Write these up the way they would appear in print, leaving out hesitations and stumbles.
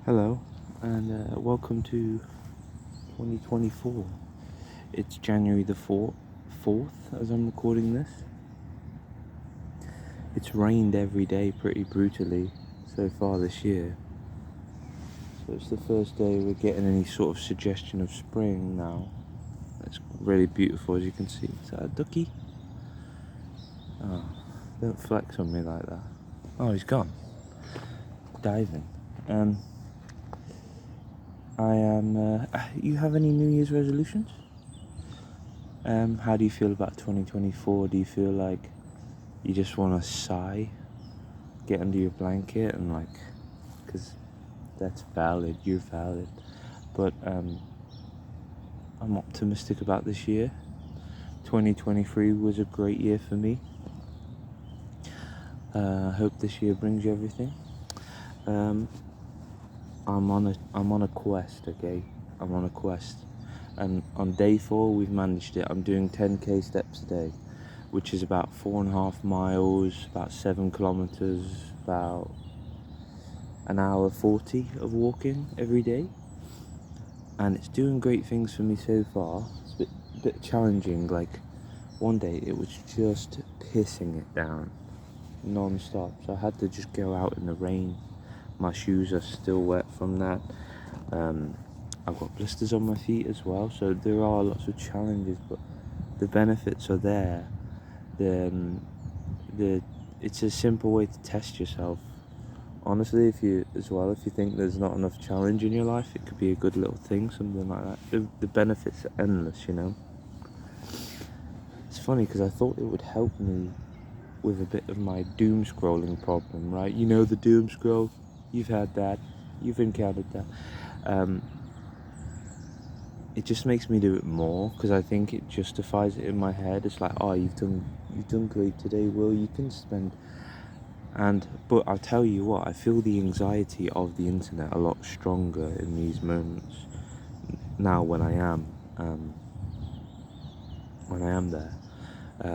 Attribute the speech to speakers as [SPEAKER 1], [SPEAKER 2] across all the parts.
[SPEAKER 1] Hello, and welcome to 2024. It's January the 4th as I'm recording this. It's rained every day pretty brutally so far this year. So it's the first day we're getting any sort of suggestion of spring now. It's really beautiful, as you can see. Is that a ducky? Oh, don't flex on me like that. Oh, he's gone. Diving. You have any New Year's resolutions? How do you feel about 2024? Do you feel like you just want to sigh, get under your blanket, and because that's valid, you're valid. But I'm optimistic about this year. 2023 was a great year for me. I hope this year brings you everything. I'm on a quest, okay? I'm on a quest. And on day 4, we've managed it. I'm doing 10k steps a day, which is about 4.5 miles, about 7 kilometers, about an hour 40 of walking every day. And it's doing great things for me so far. It's a bit challenging. Like, one day it was just pissing it down non-stop, so I had to just go out in the rain. My shoes are still wet from that. I've got blisters on my feet as well, so there are lots of challenges, but the benefits are there. It's a simple way to test yourself. Honestly, if you think there's not enough challenge in your life, it could be a good little thing, something like that. The benefits are endless, you know. It's funny because I thought it would help me with a bit of my doom scrolling problem, right? You know, the doom scroll, you've had that, you've encountered that. It just makes me do it more because I think it justifies it in my head. It's like, oh, you've done great today, Will. You can spend. But I'll tell you what, I feel the anxiety of the internet a lot stronger in these moments now when I am there,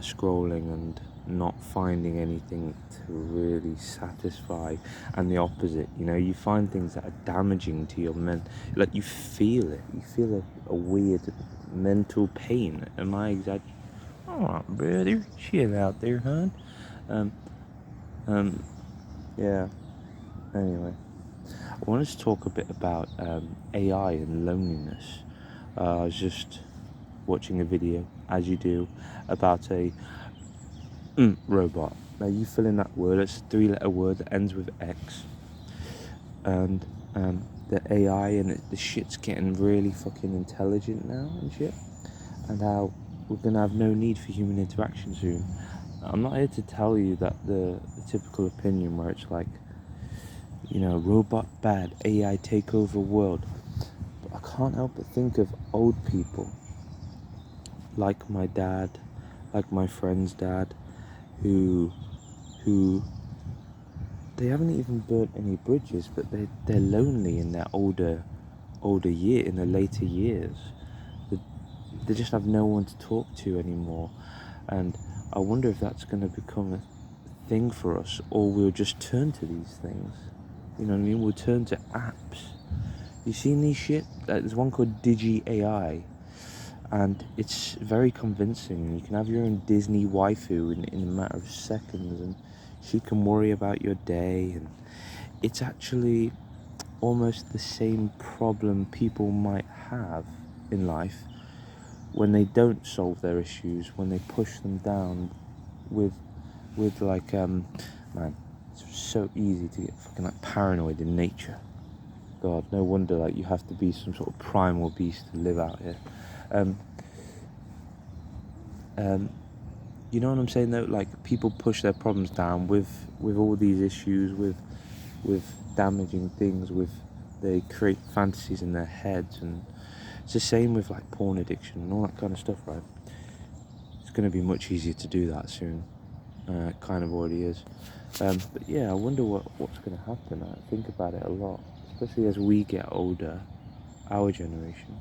[SPEAKER 1] scrolling and not finding anything to really satisfy, and the opposite. You know, you find things that are damaging to your like you feel a weird mental pain. Am I exaggerating? Oh, brother, chill out there, hon. Yeah. Anyway, I wanted to talk a bit about AI and loneliness. I was just watching a video, as you do, about a robot. Now you fill in that word. It's a 3-letter word that ends with X, and the AI and the shit's getting really fucking intelligent now and shit, and how we're gonna have no need for human interaction soon. I'm not here to tell you that the typical opinion where it's like, you know, robot bad, AI take over world. But I can't help but think of old people, like my dad, like my friend's dad, who they haven't even burnt any bridges, but they're lonely in their in their later years. They just have no one to talk to anymore, and I wonder if that's going to become a thing for us, or we'll just turn to these things. You know what I mean? We'll turn to apps. You seen these shit? There's one called Digi AI, and it's very convincing. You can have your own Disney waifu in a matter of seconds, and she can worry about your day, and it's actually almost the same problem people might have in life when they don't solve their issues, when they push them down with man, it's so easy to get fucking like paranoid in nature. God, no wonder like you have to be some sort of primal beast to live out here. You know what I'm saying though? Like, people push their problems down with all these issues, with damaging things, they create fantasies in their heads, and it's the same with like porn addiction and all that kind of stuff, right? It's going to be much easier to do that soon. It kind of already is. But yeah, I wonder what's going to happen. I think about it a lot, especially as we get older, our generation.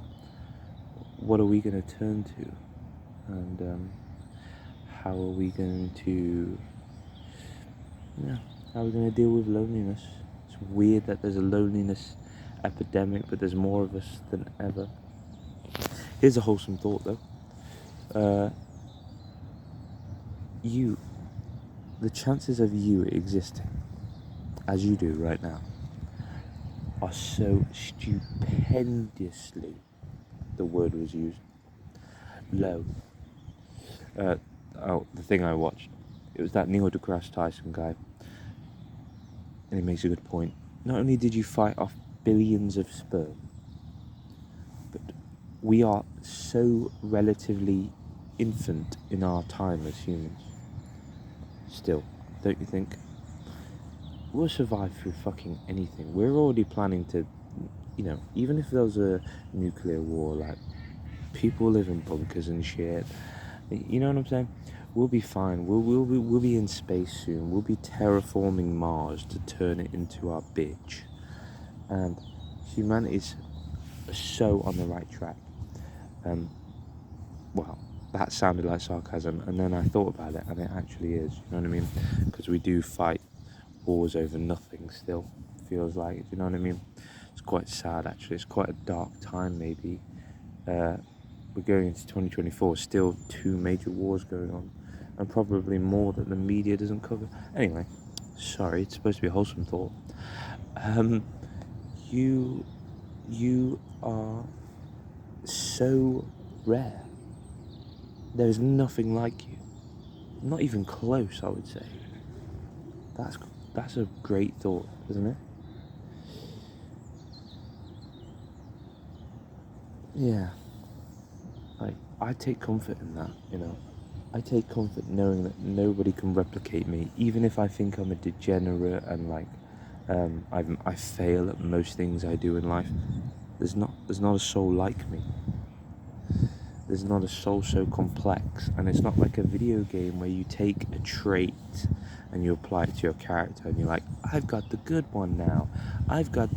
[SPEAKER 1] What are we going to turn to? And how are we going to how are we going to deal with loneliness? It's weird that there's a loneliness epidemic, but there's more of us than ever. Here's a wholesome thought, though. The chances of you existing as you do right now are so stupendously, the word was used, low. The thing I watched, it was that Neil deGrasse Tyson guy, and he makes a good point. Not only did you fight off billions of sperm, but we are so relatively infant in our time as humans. Still, don't you think? We'll survive through fucking anything. We're already planning to, even if there was a nuclear war, like, people live in bunkers and shit. You know what I'm saying? We'll be fine. We'll be in space soon. We'll be terraforming Mars to turn it into our bitch. And humanity's so on the right track. Well, that sounded like sarcasm, and then I thought about it, and it actually is. You know what I mean? Because we do fight wars over nothing still, feels like. You know what I mean? It's quite sad, actually. It's quite a dark time, maybe. We're going into 2024, still 2 major wars going on, and probably more that the media doesn't cover. Anyway, sorry, it's supposed to be a wholesome thought. You are so rare. There's nothing like you. Not even close, I would say. That's a great thought, isn't it? Yeah. Like, I take comfort in that, I take comfort knowing that nobody can replicate me, even if I think I'm a degenerate and I fail at most things I do in life. There's not a soul like me. There's not a soul so complex, and it's not like a video game where you take a trait and you apply it to your character, and you're like, I've got the good one now. I got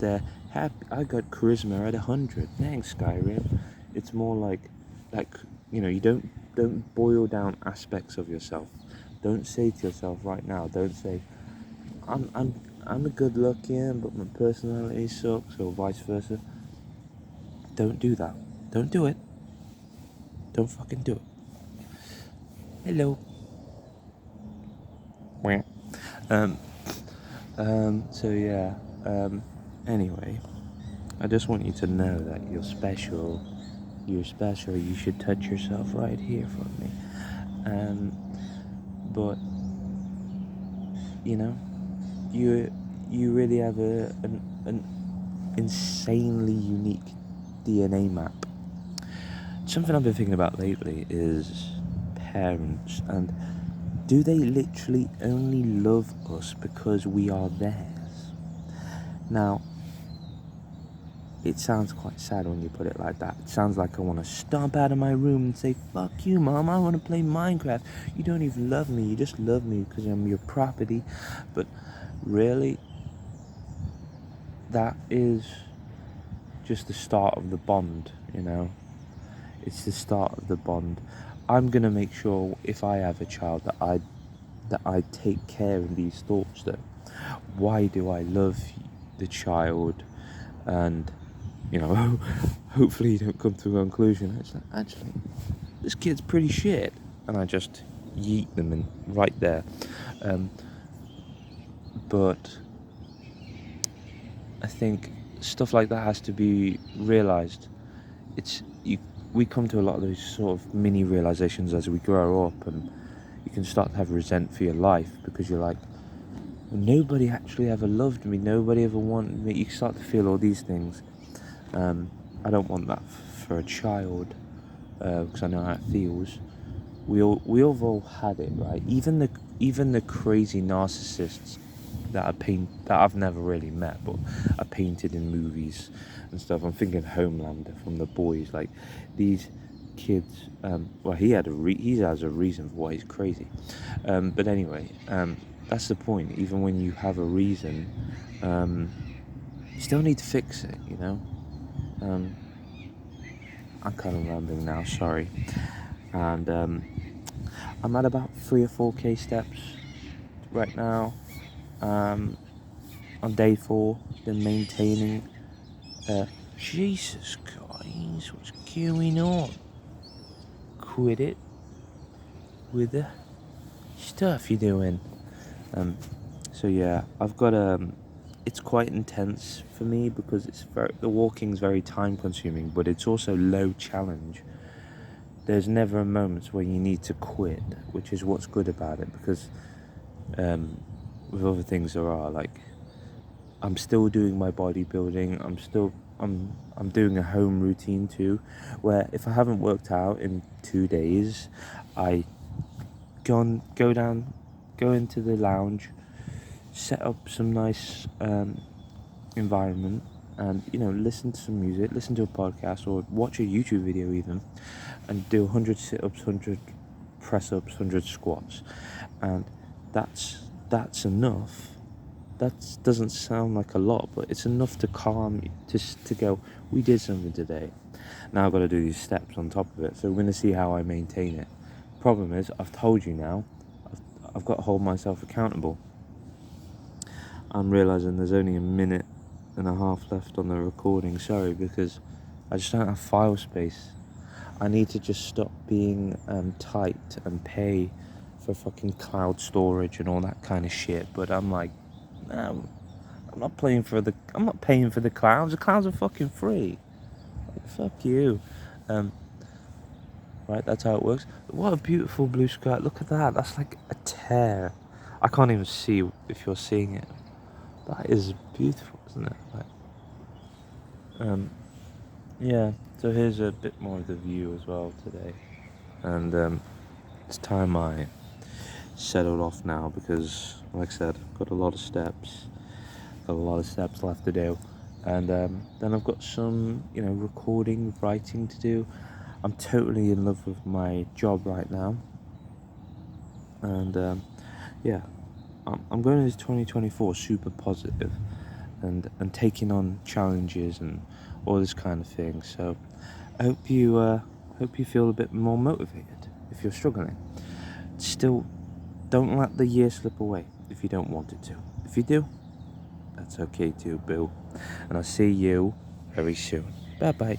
[SPEAKER 1] charisma at 100. Thanks, Skyrim. It's more like you don't boil down aspects of yourself. Don't say to yourself right now. Don't say, I'm a good looking, but my personality sucks, or vice versa. Don't do that. Don't do it. Don't fucking do it. Hello. So yeah. Anyway, I just want you to know that you're special. You're special. You should touch yourself right here for me. But you really have an insanely unique DNA map. Something I've been thinking about lately is parents, and do they literally only love us because we are theirs? Now, it sounds quite sad when you put it like that. It sounds like I want to stomp out of my room and say, fuck you, Mom, I want to play Minecraft. You don't even love me, you just love me because I'm your property. But really, that is just the start of the bond, It's the start of the bond. I'm going to make sure, if I have a child, that I take care of these thoughts, though. Why do I love the child? And hopefully you don't come to a conclusion. It's like, actually, this kid's pretty shit, and I just yeet them in right there. But I think stuff like that has to be realised. We come to a lot of those sort of mini realizations as we grow up, and you can start to have resent for your life because you're like, nobody actually ever loved me, nobody ever wanted me. You start to feel all these things. I don't want that for a child, because I know how it feels. We've all had it, right? Even the crazy narcissists that I've never really met, but are painted in movies and stuff. I'm thinking Homelander from The Boys. Like, these kids. He has a reason for why he's crazy. But anyway, that's the point. Even when you have a reason, you still need to fix it. I'm kind of rambling now. Sorry. And I'm at about 3 or 4K steps right now. On day 4, been maintaining Jesus Christ, what's going on? Quit it with the stuff you're doing. So yeah, I've got it's quite intense for me because the walking's very time consuming, but it's also low challenge. There's never a moment where you need to quit, which is what's good about it, because with other things there are, like, I'm still doing my bodybuilding, I'm doing a home routine too, where if I haven't worked out in 2 days, I go into the lounge, set up some nice environment, and listen to some music, listen to a podcast, or watch a YouTube video even, and do 100 sit-ups, 100 press-ups, 100 squats, and that's enough. That doesn't sound like a lot, but it's enough to calm you, to go, we did something today. Now I've got to do these steps on top of it, so we're going to see how I maintain it. Problem is, I've told you now, I've got to hold myself accountable. I'm realising there's only a minute and a half left on the recording, sorry, because I just don't have file space. I need to just stop being tight and pay for fucking cloud storage and all that kind of shit, but I'm like, no, I'm not paying for the clouds. The clouds are fucking free. Like, fuck you. Right, that's how it works. What a beautiful blue sky. Look at that. That's like a tear. I can't even see if you're seeing it. That is beautiful, isn't it? Like, yeah, so here's a bit more of the view as well today. And it's time I settled off now because, like I said, I've got a lot of steps. Got a lot of steps left to do. And then I've got some, recording, writing to do. I'm totally in love with my job right now. And yeah, I'm going into 2024 super positive and taking on challenges and all this kind of thing. So I hope you feel a bit more motivated if you're struggling. Still, don't let the year slip away if you don't want it to. If you do, that's okay too, boo. And I'll see you very soon. Bye bye.